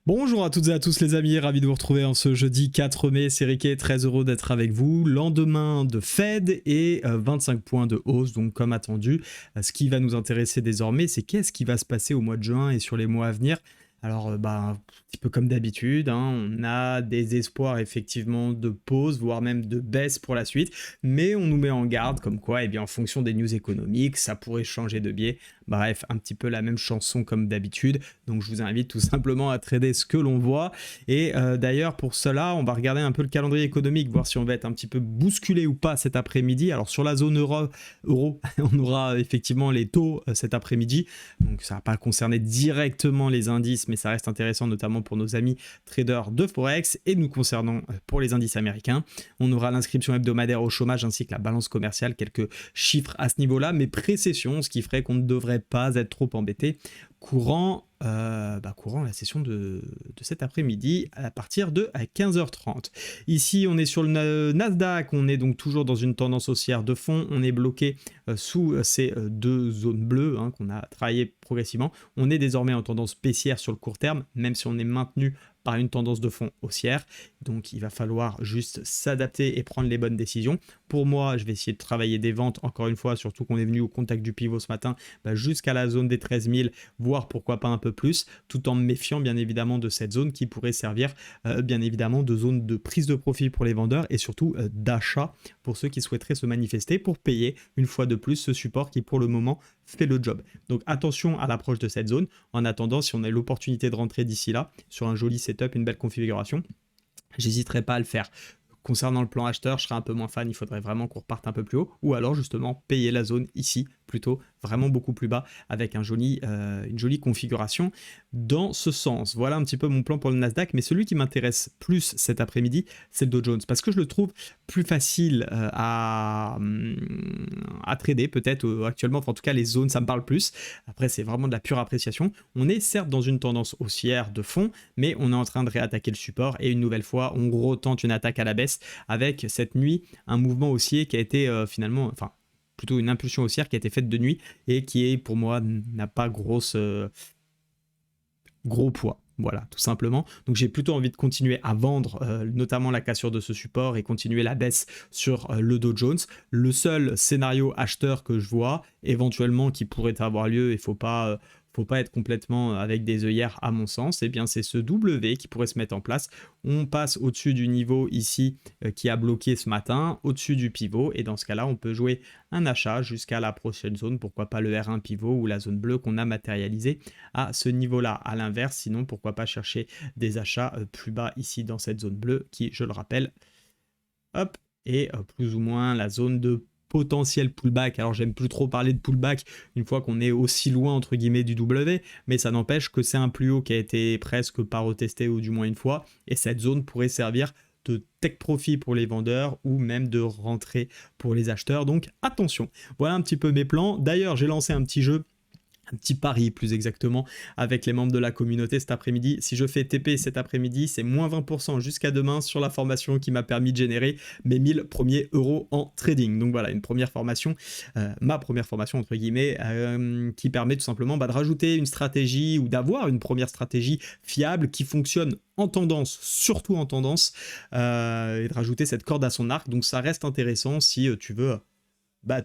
Bonjour à toutes et à tous les amis, ravi de vous retrouver en ce jeudi 4 mai, c'est Riquet, très heureux d'être avec vous. Lendemain de Fed et 25 points de hausse, donc comme attendu. Ce qui va nous intéresser désormais, c'est qu'est-ce qui va se passer au mois de juin et sur les mois à venir. Alors, un petit peu comme d'habitude, on a des espoirs effectivement de pause, voire même de baisse pour la suite, mais on nous met en garde comme quoi, en fonction des news économiques, ça pourrait changer de biais. Bref, un petit peu la même chanson comme d'habitude, donc je vous invite tout simplement à trader ce que l'on voit. Et d'ailleurs, pour cela, on va regarder un peu le calendrier économique, voir si on va être un petit peu bousculé ou pas cet après-midi. Alors sur la zone euro, on aura effectivement les taux cet après-midi, donc ça ne va pas concerner directement les indices, mais ça reste intéressant notamment pour nos amis traders de Forex. Et nous concernant pour les indices américains, on aura l'inscription hebdomadaire au chômage ainsi que la balance commerciale, quelques chiffres à ce niveau-là, mais précession, ce qui ferait qu'on ne devrait pas être trop embêté courant la session de cet après-midi à partir de 15h30. Ici, on est sur le Nasdaq, on est donc toujours dans une tendance haussière de fond, on est bloqué sous ces deux zones bleues qu'on a travaillé progressivement. On est désormais en tendance baissière sur le court terme, même si on est maintenu par une tendance de fond haussière. Donc il va falloir juste s'adapter et prendre les bonnes décisions. Pour moi, je vais essayer de travailler des ventes, encore une fois, surtout qu'on est venu au contact du pivot ce matin, jusqu'à la zone des 13 000, voire pourquoi pas un peu plus, tout en me méfiant bien évidemment de cette zone qui pourrait servir bien évidemment de zone de prise de profit pour les vendeurs et surtout d'achat pour ceux qui souhaiteraient se manifester pour payer une fois de plus ce support qui pour le moment fait le job. Donc attention à l'approche de cette zone. En attendant, si on a l'opportunité de rentrer d'ici là sur un joli setup, une belle configuration, j'hésiterai pas à le faire. Concernant le plan acheteur, je serais un peu moins fan, il faudrait vraiment qu'on reparte un peu plus haut, ou alors justement payer la zone ici, plutôt vraiment beaucoup plus bas, avec une jolie configuration dans ce sens. Voilà un petit peu mon plan pour le Nasdaq, mais celui qui m'intéresse plus cet après-midi, c'est le Dow Jones, parce que je le trouve plus facile à trader, peut-être actuellement, enfin, en tout cas les zones, ça me parle plus. Après, c'est vraiment de la pure appréciation. On est certes dans une tendance haussière de fond, mais on est en train de réattaquer le support, et une nouvelle fois, on retente une attaque à la baisse, avec cette nuit un mouvement haussier qui a été plutôt une impulsion haussière qui a été faite de nuit et qui est pour moi n'a pas gros poids. Voilà, tout simplement. Donc j'ai plutôt envie de continuer à vendre, notamment la cassure de ce support et continuer la baisse sur le Dow Jones. Le seul scénario acheteur que je vois, éventuellement, qui pourrait avoir lieu, il faut pas être complètement avec des œillères à mon sens, c'est ce W qui pourrait se mettre en place. On passe au-dessus du niveau ici qui a bloqué ce matin, au-dessus du pivot, et dans ce cas-là, on peut jouer un achat jusqu'à la prochaine zone, pourquoi pas le R1 pivot ou la zone bleue qu'on a matérialisé à ce niveau-là. À l'inverse, sinon, pourquoi pas chercher des achats plus bas ici dans cette zone bleue qui, je le rappelle, est plus ou moins la zone de potentiel pullback. Alors j'aime plus trop parler de pullback une fois qu'on est aussi loin entre guillemets du W, mais ça n'empêche que c'est un plus haut qui a été presque pas retesté ou du moins une fois, et cette zone pourrait servir de take profit pour les vendeurs ou même de rentrée pour les acheteurs. Donc attention, voilà un petit peu mes plans. D'ailleurs, j'ai lancé un petit jeu, un petit pari plus exactement, avec les membres de la communauté cet après-midi. Si je fais TP cet après-midi, c'est moins 20% jusqu'à demain sur la formation qui m'a permis de générer mes 1000 premiers euros en trading. Donc voilà, une première formation, ma première formation entre guillemets, qui permet tout simplement de rajouter une stratégie ou d'avoir une première stratégie fiable qui fonctionne en tendance, surtout en tendance, et de rajouter cette corde à son arc. Donc ça reste intéressant si tu veux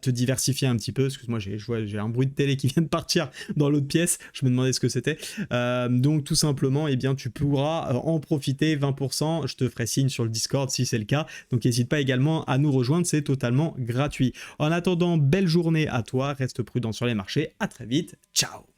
te diversifier un petit peu. Excuse-moi, j'ai un bruit de télé qui vient de partir dans l'autre pièce, je me demandais ce que c'était. Donc tout simplement, tu pourras en profiter 20%, je te ferai signe sur le Discord si c'est le cas, donc n'hésite pas également à nous rejoindre, c'est totalement gratuit. En attendant, belle journée à toi, reste prudent sur les marchés, à très vite, ciao.